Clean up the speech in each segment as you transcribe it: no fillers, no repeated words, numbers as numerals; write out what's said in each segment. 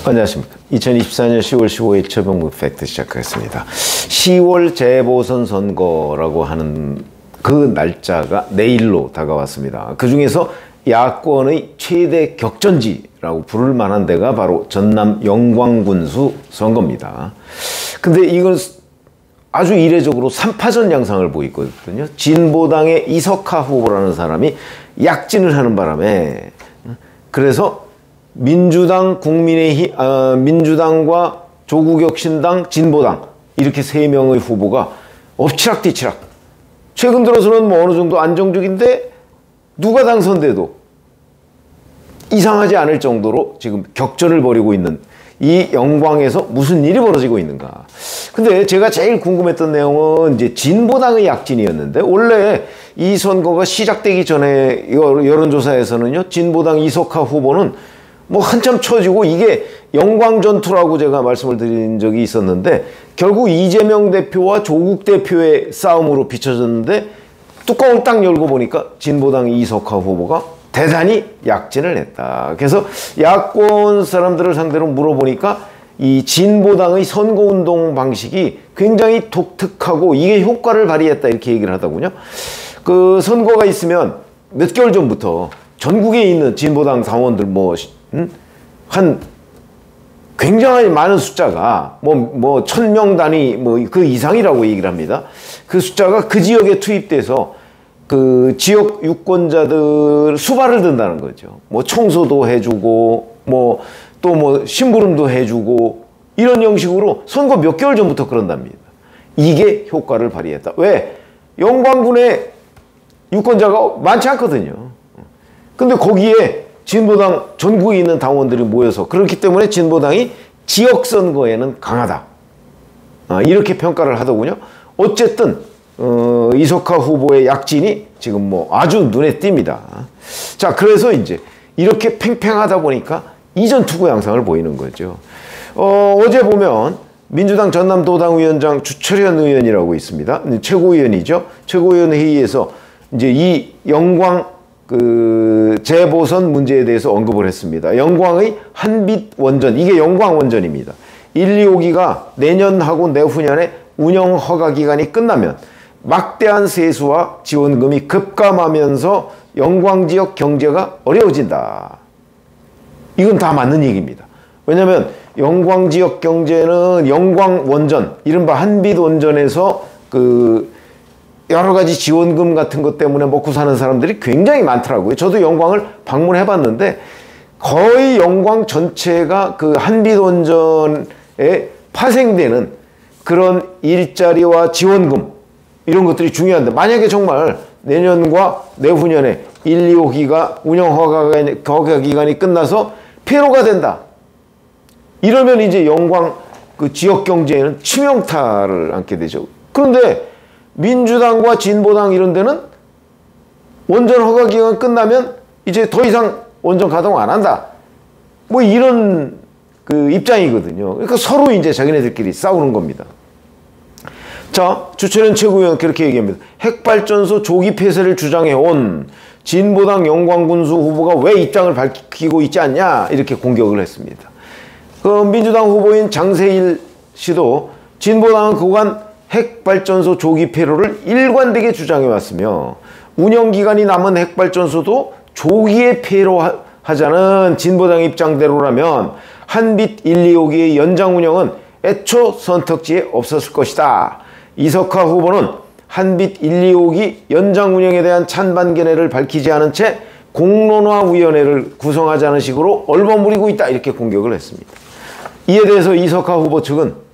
안녕하십니까. 2024년 10월 15일 최병국 팩트 시작하겠습니다. 10월 재보선 선거라고 하는 그 날짜가 내일로 다가왔습니다. 그 중에서 야권의 최대 격전지라고 부를 만한 데가 바로 전남 영광군수 선거입니다. 근데 이건 아주 이례적으로 3파전 양상을 보이고 있거든요. 진보당의 이석하 후보라는 사람이 약진을 하는 바람에, 그래서 민주당, 민주당과 조국혁신당, 진보당 이렇게 세 명의 후보가 엎치락뒤치락. 최근 들어서는 뭐 어느 정도 안정적인데 누가 당선돼도 이상하지 않을 정도로 지금 격전을 벌이고 있는 이 영광에서 무슨 일이 벌어지고 있는가. 근데 제가 제일 궁금했던 내용은 이제 진보당의 약진이었는데, 원래 이 선거가 시작되기 전에 여론조사에서는요, 진보당 이석하 후보는 뭐 한참 쳐지고, 이게 영광전투라고 제가 말씀을 드린 적이 있었는데, 결국 이재명 대표와 조국 대표의 싸움으로 비춰졌는데, 뚜껑을 딱 열고 보니까 진보당 이석하 후보가 대단히 약진을 했다. 그래서 야권 사람들을 상대로 물어보니까 이 진보당의 선거운동 방식이 굉장히 독특하고 이게 효과를 발휘했다, 이렇게 얘기를 하더군요. 그 선거가 있으면 몇 개월 전부터 전국에 있는 진보당 당원들 한 굉장히 많은 숫자가 1000명 단위 그 이상이라고 얘기를 합니다. 그 숫자가 그 지역에 투입돼서 그 지역 유권자들 수발을 든다는 거죠. 뭐 청소도 해주고 또 심부름도 해주고 이런 형식으로 선거 몇 개월 전부터 그런답니다. 이게 효과를 발휘했다. 왜? 영광군에 유권자가 많지 않거든요. 근데 거기에 진보당 전국에 있는 당원들이 모여서, 그렇기 때문에 진보당이 지역선거에는 강하다, 이렇게 평가를 하더군요. 어쨌든 이석하 후보의 약진이 지금 아주 눈에 띕니다. 자, 그래서 이제 이렇게 팽팽하다 보니까 이전 투구 양상을 보이는 거죠. 어제 보면 민주당 전남도당위원장 주철현 의원이라고 있습니다. 최고위원이죠. 최고위원 회의에서 이제 이 영광 재보선 문제에 대해서 언급을 했습니다. 영광의 한빛 원전, 이게 영광 원전입니다. 1, 2호기가 내년하고 내후년에 운영 허가 기간이 끝나면 막대한 세수와 지원금이 급감하면서 영광 지역 경제가 어려워진다. 이건 다 맞는 얘기입니다. 왜냐하면 영광 지역 경제는 영광 원전, 이른바 한빛 원전에서 여러 가지 지원금 같은 것 때문에 먹고 사는 사람들이 굉장히 많더라고요. 저도 영광을 방문해 봤는데 거의 영광 전체가 그 한빛 원전에 파생되는 그런 일자리와 지원금, 이런 것들이 중요한데, 만약에 정말 내년과 내후년에 1, 2호기가 운영 허가 기간이 끝나서 폐로가 된다, 이러면 이제 영광 그 지역 경제에는 치명타를 안게 되죠. 그런데 민주당과 진보당 이런 데는 원전 허가 기간 끝나면 이제 더 이상 원전 가동 안 한다, 이런 그 입장이거든요. 그러니까 서로 이제 자기네들끼리 싸우는 겁니다. 자, 주철현 최고위원 그렇게 얘기합니다. 핵발전소 조기 폐쇄를 주장해온 진보당 영광군수 후보가 왜 입장을 밝히고 있지 않냐, 이렇게 공격을 했습니다. 그 민주당 후보인 장세일 씨도 진보당은 그간 핵발전소 조기 폐로를 일관되게 주장해왔으며, 운영기간이 남은 핵발전소도 조기에 폐로하자는 진보당 입장대로라면 한빛 1, 2호기의 연장 운영은 애초 선택지에 없었을 것이다. 이석하 후보는 한빛 1, 2호기 연장 운영에 대한 찬반 견해를 밝히지 않은 채 공론화위원회를 구성하자는 식으로 얼버무리고 있다, 이렇게 공격을 했습니다. 이에 대해서 이석하 후보 측은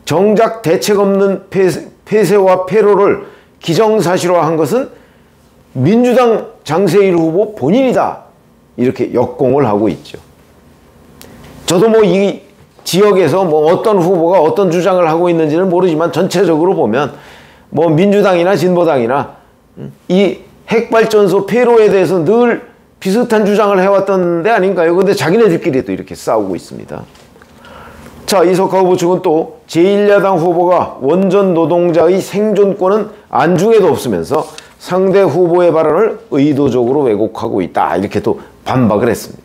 정작 대책 없는 폐쇄와 폐로를 기정사실화한 것은 민주당 장세일 후보 본인이다, 이렇게 역공을 하고 있죠. 저도 이 지역에서 어떤 후보가 어떤 주장을 하고 있는지는 모르지만 전체적으로 보면 민주당이나 진보당이나 이 핵발전소 폐로에 대해서 늘 비슷한 주장을 해왔던 데 아닌가요? 근데 자기네들끼리 또 이렇게 싸우고 있습니다. 자, 이석하 후보 측은 또 제1야당 후보가 원전 노동자의 생존권은 안중에도 없으면서 상대 후보의 발언을 의도적으로 왜곡하고 있다, 이렇게 또 반박을 했습니다.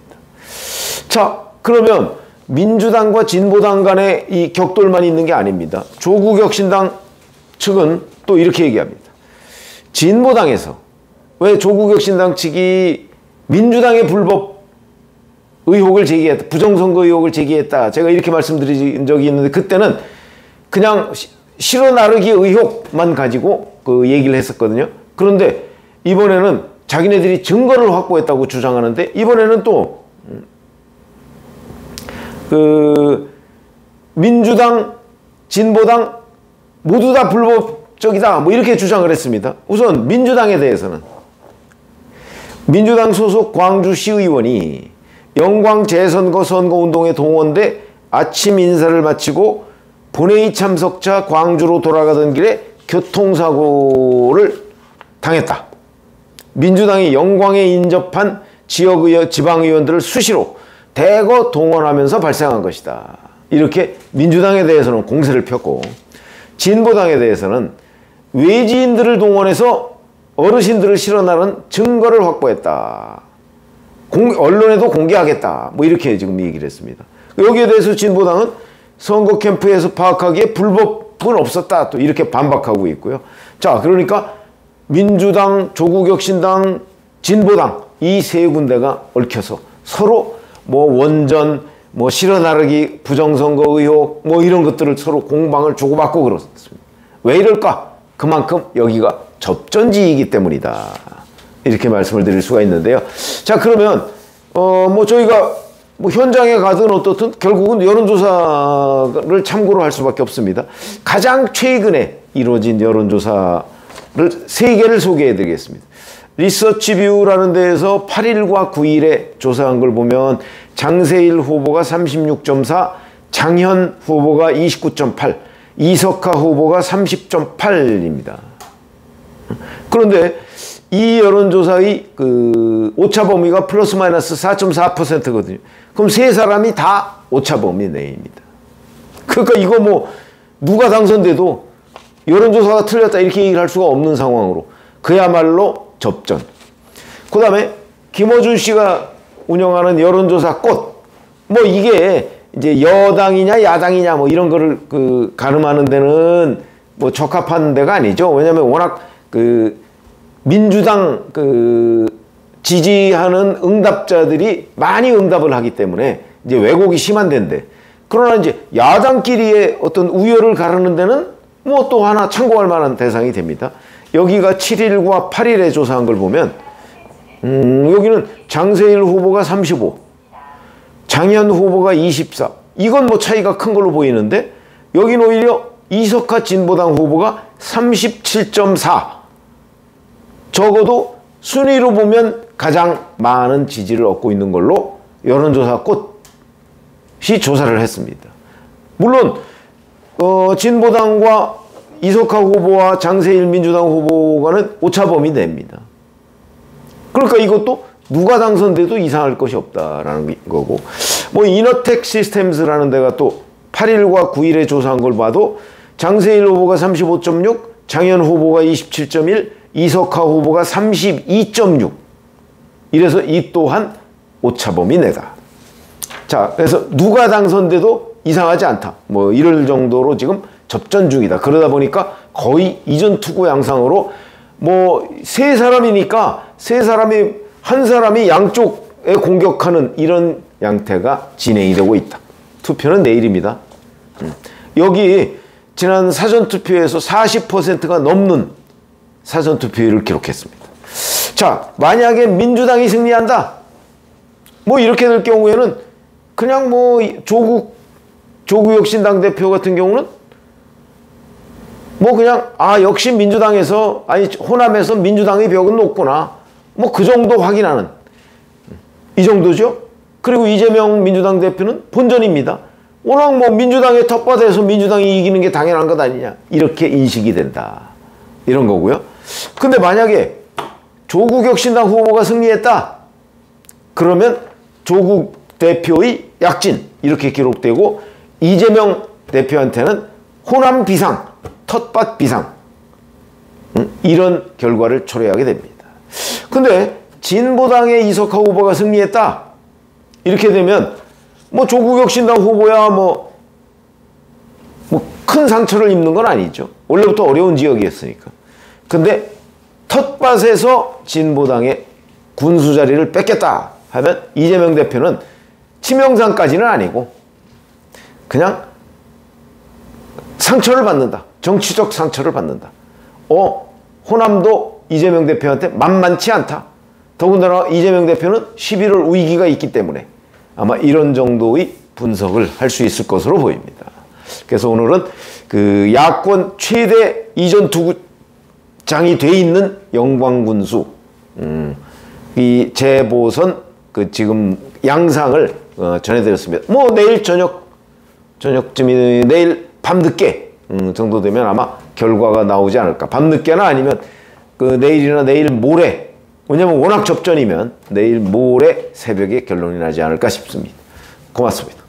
자, 그러면 민주당과 진보당 간의 이 격돌만 있는 게 아닙니다. 조국혁신당 측은 또 이렇게 얘기합니다. 진보당에서 왜 조국혁신당 측이 민주당의 불법 의혹을 제기했다, 부정선거 의혹을 제기했다, 제가 이렇게 말씀드린 적이 있는데 그때는 그냥 실어 나르기 의혹만 가지고 그 얘기를 했었거든요. 그런데 이번에는 자기네들이 증거를 확보했다고 주장하는데 이번에는 또 그 민주당, 진보당 모두 다 불법적이다 뭐 이렇게 주장을 했습니다. 우선 민주당에 대해서는 민주당 소속 광주시의원이 영광 재선거 선거운동에 동원돼 아침 인사를 마치고 본회의 참석차 광주로 돌아가던 길에 교통사고를 당했다. 민주당이 영광에 인접한 지방의원들을 수시로 대거 동원하면서 발생한 것이다. 이렇게 민주당에 대해서는 공세를 폈고 진보당에 대해서는 외지인들을 동원해서 어르신들을 실어나른 증거를 확보했다. 언론에도 공개하겠다. 뭐 이렇게 지금 얘기를 했습니다. 여기에 대해서 진보당은 선거 캠프에서 파악하기에 불법은 없었다. 또 이렇게 반박하고 있고요. 자, 그러니까 민주당, 조국혁신당, 진보당 이 세 군데가 얽혀서 서로 뭐 원전, 뭐 실어나르기, 부정선거 의혹 뭐 이런 것들을 서로 공방을 주고받고 그렇습니다. 왜 이럴까? 그만큼 여기가 접전지이기 때문이다. 이렇게 말씀을 드릴 수가 있는데요. 자, 그러면 뭐 저희가 뭐 현장에 가든 어떻든 결국은 여론조사를 참고로 할 수밖에 없습니다. 가장 최근에 이루어진 여론조사를 3개를 소개해 드리겠습니다. 리서치뷰라는 데에서 8일과 9일에 조사한 걸 보면 장세일 후보가 36.4, 장현 후보가 29.8, 이석하 후보가 30.8입니다. 그런데 이 여론조사의 그 오차 범위가 플러스 마이너스 4.4%거든요. 그럼 세 사람이 다 오차 범위 내입니다. 그러니까 이거 뭐 누가 당선돼도 여론조사가 틀렸다 이렇게 얘기를 할 수가 없는 상황으로 그야말로 접전. 그 다음에 김어준 씨가 운영하는 여론조사 꽃. 뭐 이게 이제 여당이냐 야당이냐 뭐 이런 거를 그 가늠하는 데는 뭐 적합한 데가 아니죠. 왜냐면 워낙 그 민주당 그 지지하는 응답자들이 많이 응답을 하기 때문에 이제 왜곡이 심한 데인데, 그러나 이제 야당끼리의 어떤 우열을 가르는 데는 뭐 또 하나 참고할 만한 대상이 됩니다. 여기가 7일과 8일에 조사한 걸 보면 여기는 장세일 후보가 35, 장현 후보가 24. 이건 뭐 차이가 큰 걸로 보이는데 여기는 오히려 이석하 진보당 후보가 37.4. 적어도 순위로 보면 가장 많은 지지를 얻고 있는 걸로 여론조사 꽃이 조사를 했습니다. 물론 진보당과 이석하 후보와 장세일 민주당 후보가는 오차범위 내입니다. 그러니까 이것도 누가 당선돼도 이상할 것이 없다라는 거고, 뭐 이너텍 시스템즈라는 데가 또 8일과 9일에 조사한 걸 봐도 장세일 후보가 35.6, 장현 후보가 27.1, 이석하 후보가 32.6. 이래서 이 또한 오차범위 내다. 자, 그래서 누가 당선돼도 이상하지 않다. 뭐 이럴 정도로 지금 접전 중이다. 그러다 보니까 거의 이전 투구 양상으로 뭐 세 사람이니까 한 사람이 양쪽에 공격하는 이런 양태가 진행이 되고 있다. 투표는 내일입니다. 여기 지난 사전투표에서 40%가 넘는 사전투표율을 기록했습니다. 자, 만약에 민주당이 승리한다. 뭐 이렇게 될 경우에는 그냥 뭐 조국혁신당 대표 같은 경우는 뭐 그냥 역시 민주당에서 호남에서 민주당의 벽은 높구나. 뭐 그 정도 확인하는 이 정도죠. 그리고 이재명 민주당 대표는 본전입니다. 워낙 뭐 민주당의 텃밭에서 민주당이 이기는 게 당연한 것 아니냐. 이렇게 인식이 된다. 이런 거고요. 근데 만약에 조국혁신당 후보가 승리했다. 그러면 조국 대표의 약진 이렇게 기록되고 이재명 대표한테는 호남 비상, 텃밭 비상 이런 결과를 초래하게 됩니다. 근데 진보당의 이석하 후보가 승리했다. 이렇게 되면 뭐 조국혁신당 후보야 뭐 큰 상처를 입는 건 아니죠. 원래부터 어려운 지역이었으니까. 근데 텃밭에서 진보당의 군수 자리를 뺏겠다 하면 이재명 대표는 치명상까지는 아니고 그냥 상처를 받는다. 정치적 상처를 받는다. 호남도 이재명 대표한테 만만치 않다. 더군다나 이재명 대표는 11월 위기가 있기 때문에 아마 이런 정도의 분석을 할 수 있을 것으로 보입니다. 그래서 오늘은 그 야권 최대 이전 투구장이 돼 있는 영광군수 이 재보선 그 지금 양상을 전해드렸습니다. 뭐 내일 저녁쯤이 내일 밤늦게 정도 되면 아마 결과가 나오지 않을까. 밤늦게나 아니면 그 내일이나 내일 모레, 왜냐면 워낙 접전이면 내일 모레 새벽에 결론이 나지 않을까 싶습니다. 고맙습니다.